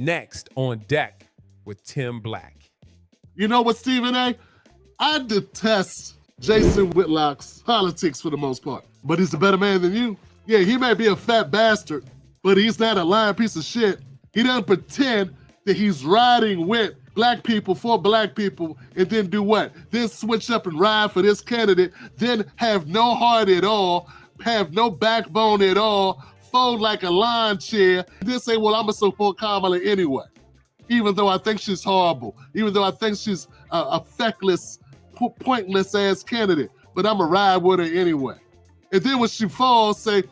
next on Deck with Tim Black. You know what, Stephen A? I detest Jason Whitlock's politics for the most part, but he's a better man than you. Yeah, he may be a fat bastard, but he's not a lying piece of shit. He doesn't pretend that he's riding with black people for black people and then do what? Then switch up and ride for this candidate, then have no heart at all, have no backbone at all, fold like a lawn chair, then say, well, I'm going to support Kamala anyway. Even though I think she's horrible, even though I think she's a feckless, pointless ass candidate, but I'm going to ride with her anyway. And then when she falls, say,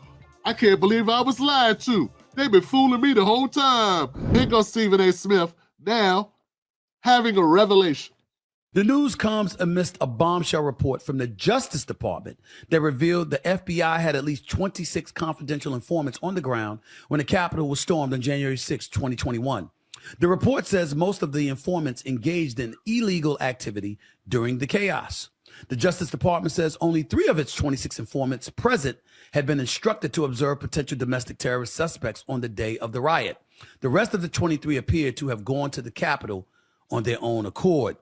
I can't believe I was lied to. They've been fooling me the whole time. Here goes Stephen A. Smith now having a revelation. The news comes amidst a bombshell report from the Justice Department that revealed the FBI had at least 26 confidential informants on the ground when the Capitol was stormed on January 6, 2021. The report says most of the informants engaged in illegal activity during the chaos. The Justice Department says only 3 of its 26 informants present had been instructed to observe potential domestic terrorist suspects on the day of the riot. The rest of the 23 appeared to have gone to the Capitol on their own accord.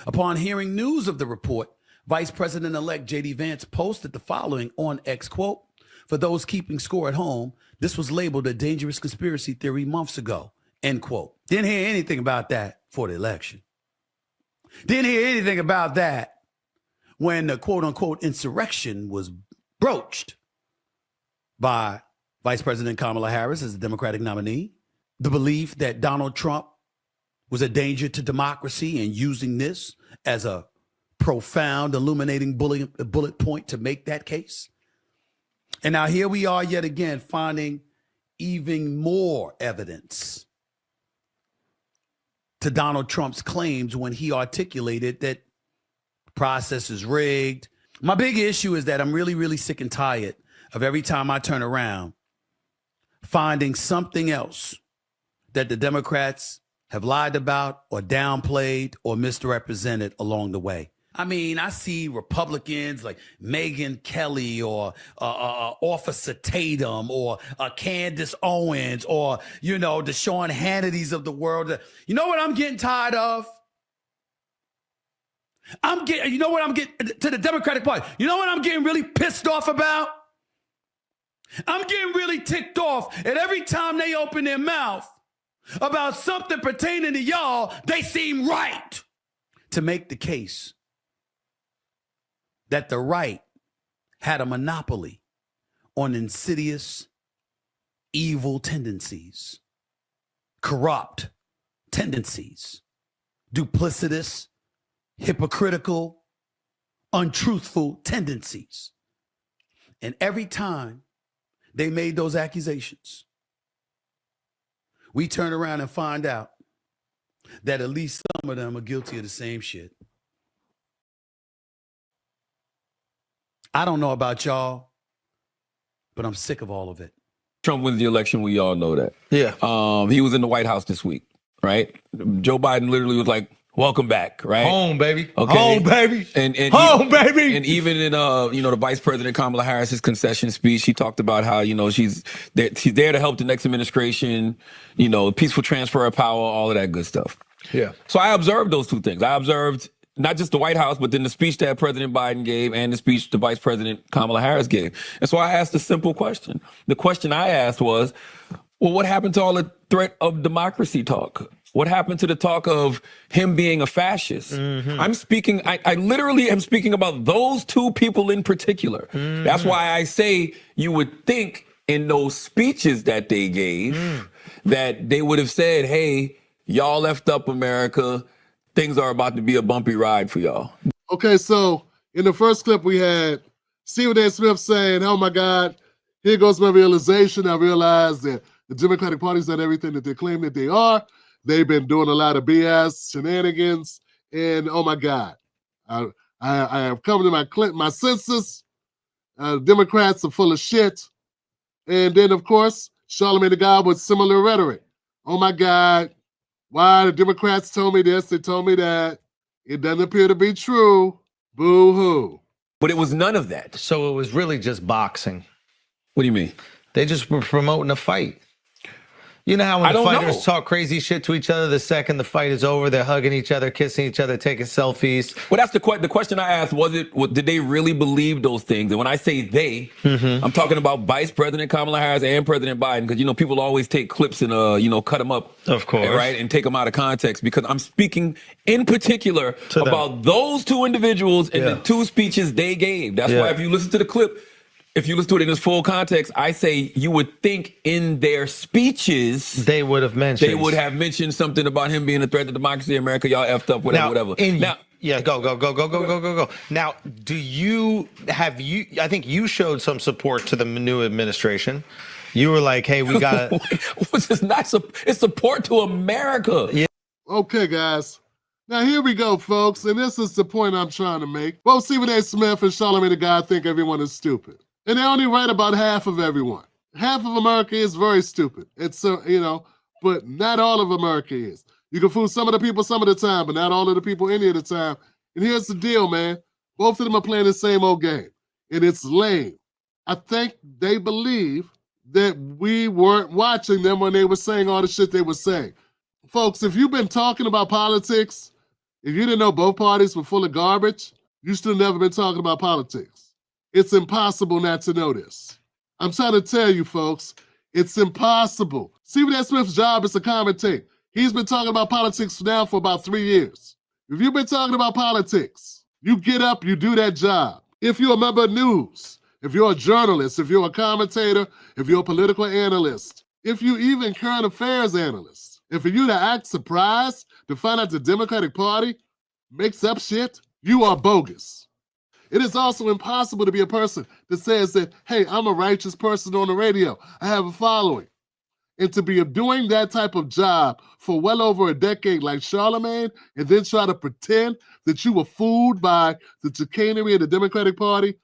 Upon hearing news of the report, Vice President-elect J.D. Vance posted the following on X, quote, "For those keeping score at home, this was labeled a dangerous conspiracy theory months ago," end quote. Didn't hear anything about that for the election. Didn't hear anything about that when the quote-unquote insurrection was broached by Vice President Kamala Harris as the Democratic nominee. The belief that Donald Trump was a danger to democracy and using this as a profound, illuminating bullet point to make that case. And now here we are yet again finding even more evidence to Donald Trump's claims when he articulated that the process is rigged. My big issue is that I'm really, really sick and tired of every time I turn around finding something else that the Democrats have lied about or downplayed or misrepresented along the way. I mean, I see Republicans like Megyn Kelly or Officer Tatum or Candace Owens or, you know, the Sean Hannitys of the world. You know what I'm getting tired of? You know what I'm getting to the Democratic Party? You know what I'm getting really pissed off about? I'm getting really ticked off at every time they open their mouth about something pertaining to y'all, they seem right to make the case that the right had a monopoly on insidious, evil tendencies, corrupt tendencies, duplicitous, hypocritical, untruthful tendencies. And every time they made those accusations, we turn around and find out that at least some of them are guilty of the same shit. I don't know about y'all, but I'm sick of all of it. Trump wins the election. We all know that. Yeah. He was in the White House this week, right? Joe Biden literally was like, welcome back, right? Home, baby. Okay. Home, baby. And home, baby. And even in, the Vice President Kamala Harris's concession speech, she talked about how, she's there to help the next administration, peaceful transfer of power, all of that good stuff. Yeah. So I observed those two things. I observed not just the White House, but then the speech that President Biden gave and the speech the Vice President Kamala Harris gave. And so I asked a simple question. The question I asked was, well, what happened to all the threat of democracy talk? What happened to the talk of him being a fascist? Mm-hmm. I literally am speaking about those two people in particular. Mm-hmm. That's why I say you would think in those speeches that they gave that they would have said, hey, y'all left up America. Things are about to be a bumpy ride for y'all. Okay, so in the first clip we had Stephen A. Smith saying, oh my God, here goes my realization. I realized that the Democratic Party's not everything that they claim that they are. They've been doing a lot of BS, shenanigans, and oh my God, I have come to my senses. Democrats are full of shit. And then, of course, Charlamagne the God with similar rhetoric. Oh my God, why the Democrats told me this, they told me that. It doesn't appear to be true. Boo-hoo. But it was none of that. So it was really just boxing. What do you mean? They just were promoting a fight. You know how I when the don't fighters know. talk crazy shit to each other, the second the fight is over, they're hugging each other, kissing each other, taking selfies. Well, that's the question I asked. Did they really believe those things? And when I say they, I'm talking about Vice President Kamala Harris and President Biden, because people always take clips and cut them up, Of course. right, and take them out of context. Because I'm speaking in particular about those two individuals and the two speeches they gave. That's why if you listen to the clip. If you listen to it in its full context, I say you would think in their speeches they would have mentioned something about him being a threat to democracy in America. Y'all effed up, whatever. Go. Now, I think you showed some support to the new administration. You were like, hey, we got to. It's support to America. Yeah. Okay, guys. Now, here we go, folks. And this is the point I'm trying to make. Both Stephen A. Smith and Charlamagne the God think everyone is stupid. And they only write about half of everyone. Half of America is very stupid. It's but not all of America is. You can fool some of the people some of the time, but not all of the people any of the time. And here's the deal, man. Both of them are playing the same old game. And it's lame. I think they believe that we weren't watching them when they were saying all the shit they were saying. Folks, if you've been talking about politics, if you didn't know both parties were full of garbage, you still never been talking about politics. It's impossible not to know this. I'm trying to tell you, folks, it's impossible. Stephen A. Smith's job is to commentate. He's been talking about politics now for about 3 years. If you've been talking about politics, you get up, you do that job. If you're a member of news, if you're a journalist, if you're a commentator, if you're a political analyst, if you even current affairs analyst, if for you to act surprised to find out the Democratic Party makes up shit, you are bogus. It is also impossible to be a person that says that, hey, I'm a righteous person on the radio. I have a following. And to be doing that type of job for well over a decade like Charlamagne and then try to pretend that you were fooled by the chicanery of the Democratic Party,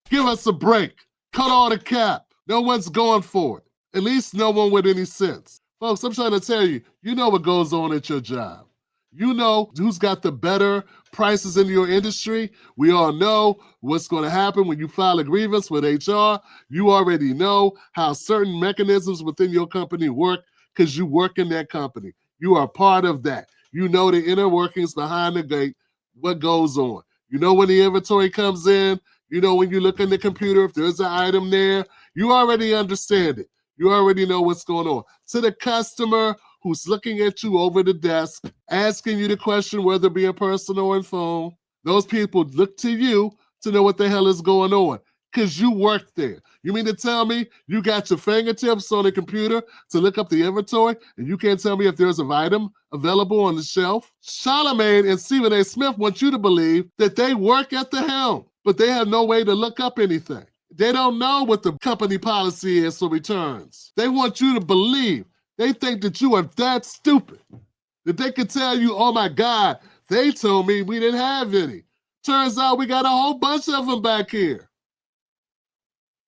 give us a break. Cut all the cap. No one's going for it. At least no one with any sense. Folks, I'm trying to tell you, you know what goes on at your job. You know who's got the better prices in your industry. We all know what's going to happen when you file a grievance with HR. You already know how certain mechanisms within your company work because you work in that company. You are part of that. You know the inner workings behind the gate, what goes on. You know when the inventory comes in. You know when you look in the computer, if there's an item there. You already understand it. You already know what's going on. To the customer who's looking at you over the desk, asking you the question, whether it be in person or in phone, those people look to you to know what the hell is going on because you worked there. You mean to tell me you got your fingertips on the computer to look up the inventory and you can't tell me if there's an item available on the shelf? Charlamagne and Stephen A. Smith want you to believe that they work at the helm, but they have no way to look up anything. They don't know what the company policy is for returns. They want you to believe. They think that you are that stupid, that they could tell you, oh my God, they told me we didn't have any. Turns out we got a whole bunch of them back here.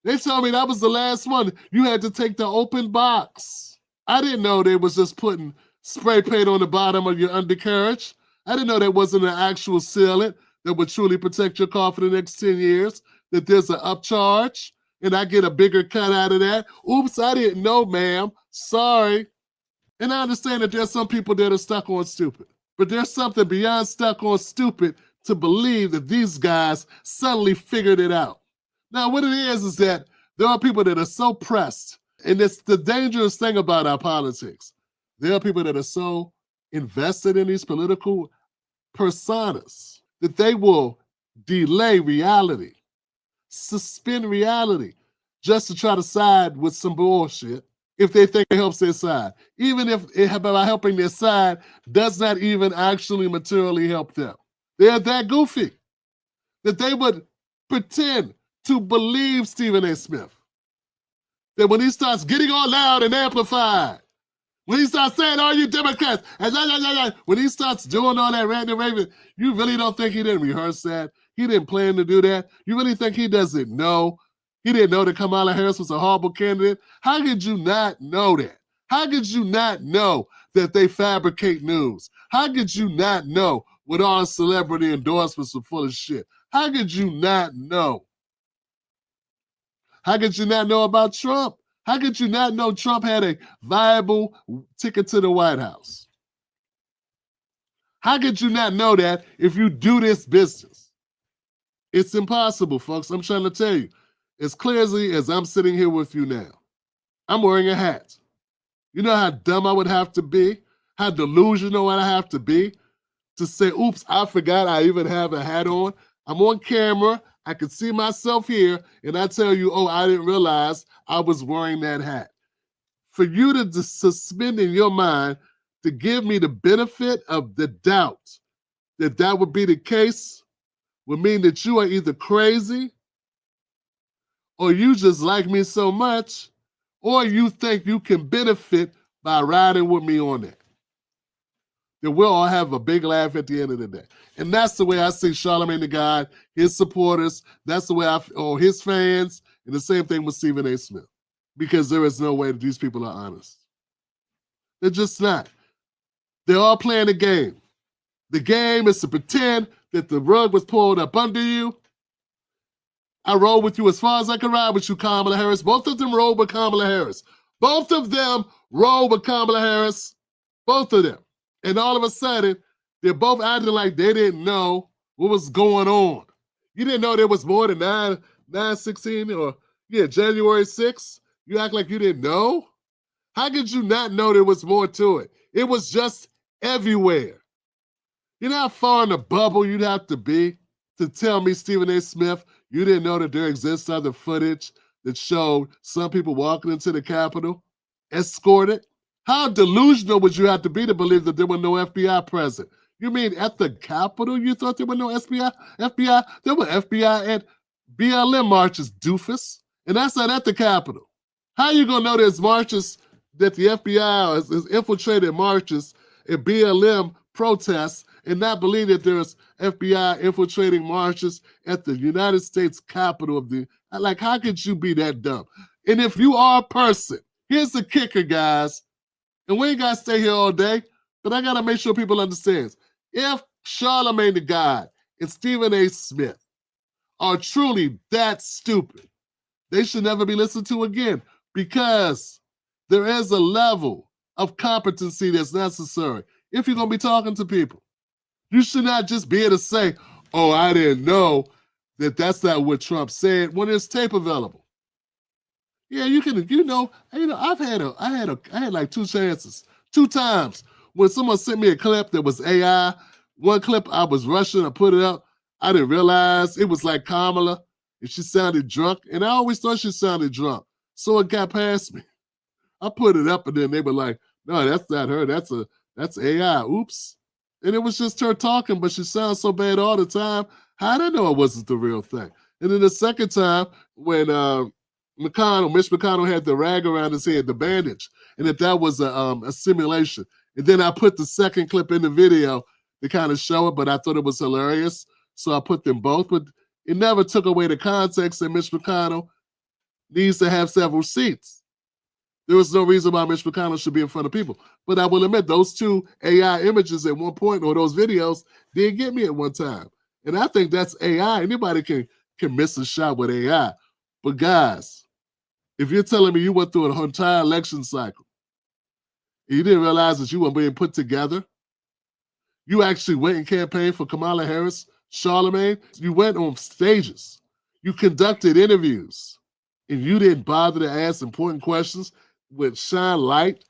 They told me that was the last one. You had to take the open box. I didn't know they was just putting spray paint on the bottom of your undercarriage. I didn't know there wasn't an actual sealant that would truly protect your car for the next 10 years, that there's an upcharge, and I get a bigger cut out of that. Oops, I didn't know, ma'am. Sorry. And I understand that there's some people that are stuck on stupid, but there's something beyond stuck on stupid to believe that these guys suddenly figured it out. Now, what it is that there are people that are so pressed, and it's the dangerous thing about our politics. There are people that are so invested in these political personas that they will delay reality, suspend reality, just to try to side with some bullshit if they think it helps their side. Even if it, by helping their side does not even actually materially help them. They're that goofy that they would pretend to believe Stephen A. Smith. That when he starts getting all loud and amplified, when he starts saying, all you Democrats, when he starts doing all that ranting and raving, you really don't think he didn't rehearse that? He didn't plan to do that? You really think he doesn't know? He didn't know that Kamala Harris was a horrible candidate? How could you not know that? How could you not know that they fabricate news? How could you not know what all celebrity endorsements are full of shit? How could you not know? How could you not know about Trump? How could you not know Trump had a viable ticket to the White House? How could you not know that if you do this business? It's impossible, folks. I'm trying to tell you. As clearly as I'm sitting here with you now, I'm wearing a hat. You know how dumb I would have to be? How delusional I have to be to say, oops, I forgot I even have a hat on. I'm on camera. I can see myself here, and I tell you, oh, I didn't realize I was wearing that hat. For you to suspend in your mind to give me the benefit of the doubt that that would be the case would mean that you are either crazy or you just like me so much, or you think you can benefit by riding with me on that. That we'll all have a big laugh at the end of the day. And that's the way I see Charlamagne the God, his supporters, that's the way or his fans, and the same thing with Stephen A. Smith. Because there is no way that these people are honest. They're just not. They're all playing a game. The game is to pretend that the rug was pulled up under you. I rode with you as far as I could ride with you, Kamala Harris. Both of them rode with Kamala Harris. Both of them rode with Kamala Harris. Both of them. And all of a sudden, they're both acting like they didn't know what was going on. You didn't know there was more than 9/16 or, January 6th? You act like you didn't know? How could you not know there was more to it? It was just everywhere. You know how far in the bubble you'd have to be to tell me, Stephen A. Smith, you didn't know that there exists other footage that showed some people walking into the Capitol, escorted? How delusional would you have to be to believe that there were no FBI present? You mean at the Capitol you thought there were no FBI? There were FBI at BLM marches, doofus. And that's not at the Capitol. How you going to know there's marches that the FBI has infiltrated marches at BLM protests and not believe that there's FBI infiltrating marches at the United States Capitol of the... Like, how could you be that dumb? And if you are a person, here's the kicker, guys. And we ain't got to stay here all day, but I got to make sure people understand. If Charlamagne the God and Stephen A. Smith are truly that stupid, they should never be listened to again, because there is a level of competency that's necessary if you're going to be talking to people. You should not just be able to say, oh, I didn't know that that's not what Trump said when there's tape available. Yeah, you can, I had like 2 chances, 2 times when someone sent me a clip that was AI. One clip I was rushing, I put it up. I didn't realize it was like Kamala and she sounded drunk. And I always thought she sounded drunk. So it got past me. I put it up and then they were like, no, that's not her. That's AI. Oops. And it was just her talking, but she sounds so bad all the time. How did I know it wasn't the real thing? And then the second time when Mitch McConnell had the rag around his head, the bandage, and that was a simulation. And then I put the second clip in the video to kind of show it, but I thought it was hilarious. So I put them both, but it never took away the context that Mitch McConnell needs to have several seats. There was no reason why Mitch McConnell should be in front of people. But I will admit, those 2 AI images at one point, or those videos, did get me at one time. And I think that's AI. Anybody can miss a shot with AI. But guys, if you're telling me you went through an entire election cycle, and you didn't realize that you weren't being put together, you actually went and campaigned for Kamala Harris, Charlamagne, you went on stages, you conducted interviews, and you didn't bother to ask important questions which shine light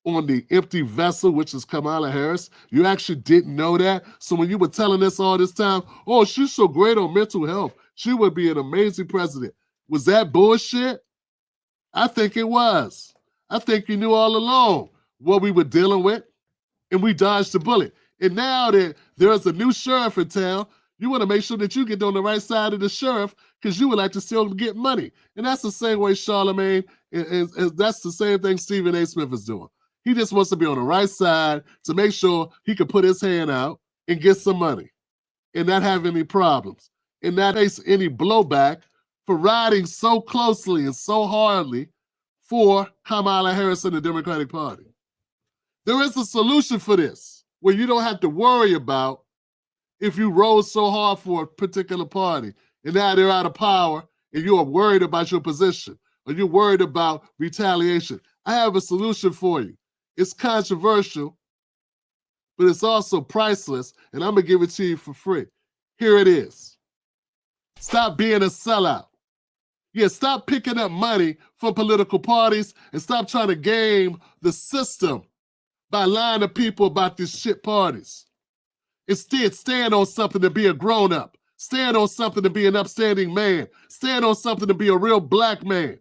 on the empty vessel, which is Kamala Harris. You actually didn't know that. So when you were telling us all this time, oh, she's so great on mental health, she would be an amazing president. Was that bullshit? I think it was. I think you knew all along what we were dealing with, and we dodged the bullet. And now that there's a new sheriff in town, you want to make sure that you get on the right side of the sheriff because you would like to still get money. And that's the same way Charlamagne, and that's the same thing Stephen A. Smith is doing. He just wants to be on the right side to make sure he can put his hand out and get some money and not have any problems and not face any blowback for riding so closely and so hardly for Kamala Harris and the Democratic Party. There is a solution for this where you don't have to worry about if you rose so hard for a particular party and now they're out of power and you are worried about your position or you're worried about retaliation, I have a solution for you. It's controversial, but it's also priceless, and I'm going to give it to you for free. Here it is. Stop being a sellout. Yeah, stop picking up money from political parties and stop trying to game the system by lying to people about these shit parties. Instead, stand on something to be a grown-up. Stand on something to be an upstanding man. Stand on something to be a real black man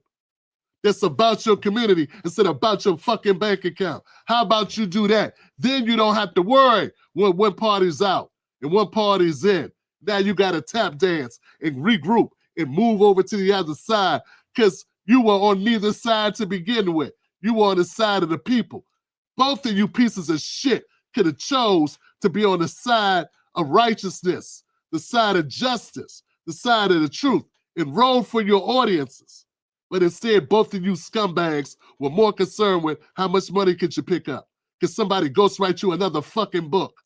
that's about your community instead of about your fucking bank account. How about you do that? Then you don't have to worry when one party's out and one party's in. Now you got to tap dance and regroup and move over to the other side because you were on neither side to begin with. You were on the side of the people. Both of you pieces of shit could have chose to be on the side of righteousness, the side of justice, the side of the truth, and roll for your audiences. But instead, both of you scumbags were more concerned with how much money could you pick up. Could somebody ghostwrite you another fucking book?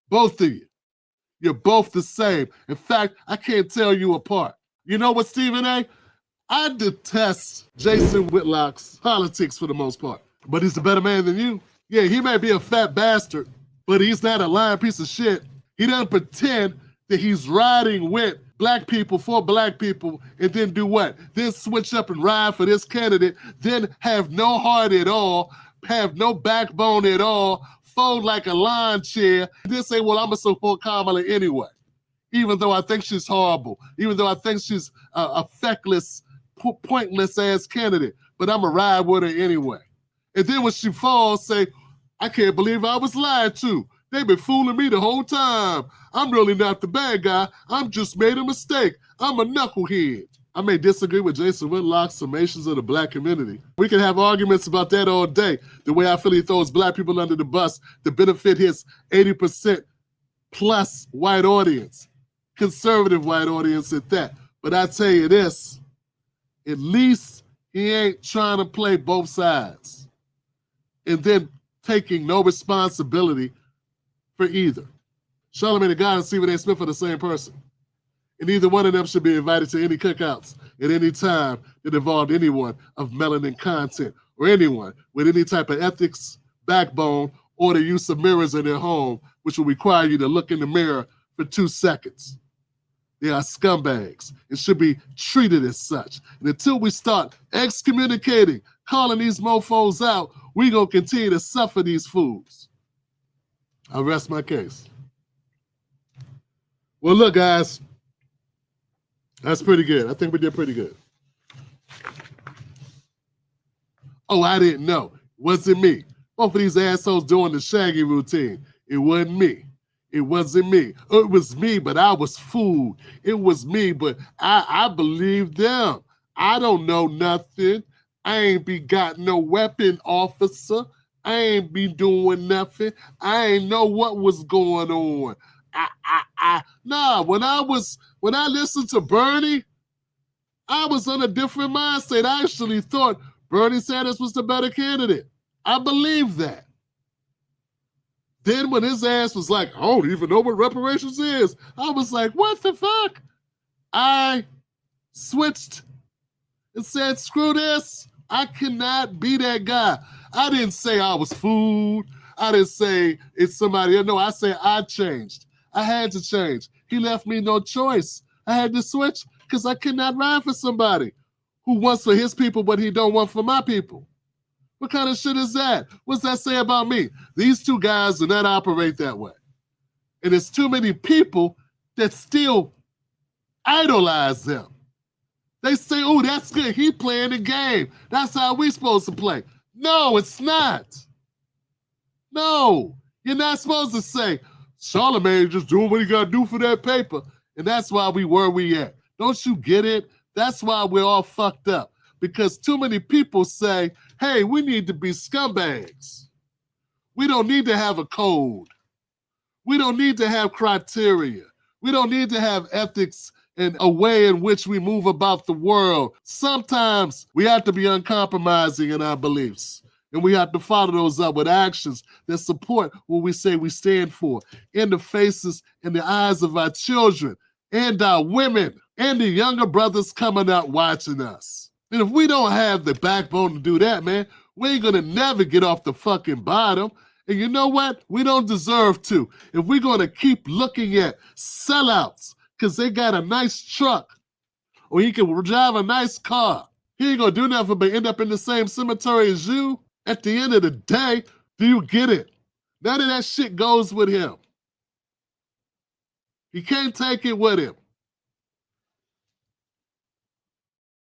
Both of you. You're both the same. In fact, I can't tell you apart. You know what, Stephen A? I detest Jason Whitlock's politics for the most part, but he's a better man than you. Yeah, he may be a fat bastard, but he's not a lying piece of shit. He doesn't pretend that he's riding with black people for black people and then do what? Then switch up and ride for this candidate, then have no heart at all, have no backbone at all, fold like a lawn chair, then say, well, I'm going to support Kamala anyway, even though I think she's horrible, even though I think she's a feckless, pointless-ass candidate, but I'm going to ride with her anyway. And then when she falls, say, I can't believe I was lied to. They've been fooling me the whole time. I'm really not the bad guy. I'm just made a mistake. I'm a knucklehead. I may disagree with Jason Whitlock's summations of the black community. We can have arguments about that all day. The way I feel he throws black people under the bus to benefit his 80% plus white audience, conservative white audience at that. But I tell you this, at least he ain't trying to play both sides and then taking no responsibility for either. Charlamagne the God and Stephen A. Smith are the same person. And either one of them should be invited to any cookouts at any time that involved anyone of melanin content or anyone with any type of ethics, backbone, or the use of mirrors in their home, which will require you to look in the mirror for 2 seconds. They are scumbags and should be treated as such. And until we start excommunicating, calling these mofos out, we're going to continue to suffer these fools. I rest my case. Well, look, guys, that's pretty good. I think we did pretty good. Oh, I didn't know. Wasn't me. Both of these assholes doing the Shaggy routine. It wasn't me. It wasn't me. It was me, but I was fooled. It was me, but I believed them. I don't know nothing. I ain't be got no weapon, officer. I ain't be doing nothing. I ain't know what was going on. Nah, when I listened to Bernie, I was on a different mindset. I actually thought Bernie Sanders was the better candidate. I believed that. Then when his ass was like, I don't even know what reparations is, I was like, what the fuck? I switched and said, screw this. I cannot be that guy. I didn't say I was fooled. I didn't say it's somebody else. No, I say I changed. I had to change. He left me no choice. I had to switch because I could not ride for somebody who wants for his people, but he don't want for my people. What kind of shit is that? What's that say about me? These two guys do not operate that way. And there's too many people that still idolize them. They say, oh, that's good. He playing the game. That's how we supposed to play. No, it's not. No, you're not supposed to say, Charlamagne just doing what he got to do for that paper. And that's why we where we at. Don't you get it? That's why we're all fucked up. Because too many people say, hey, we need to be scumbags. We don't need to have a code. We don't need to have criteria. We don't need to have ethics and a way in which we move about the world. Sometimes we have to be uncompromising in our beliefs. And we have to follow those up with actions that support what we say we stand for in the faces and the eyes of our children and our women and the younger brothers coming out watching us. And if we don't have the backbone to do that, man, we ain't gonna never get off the fucking bottom. And you know what? We don't deserve to. If we're gonna keep looking at sellouts because they got a nice truck or he can drive a nice car, he ain't gonna do nothing but end up in the same cemetery as you. At the end of the day, do you get it? None of that shit goes with him. He can't take it with him.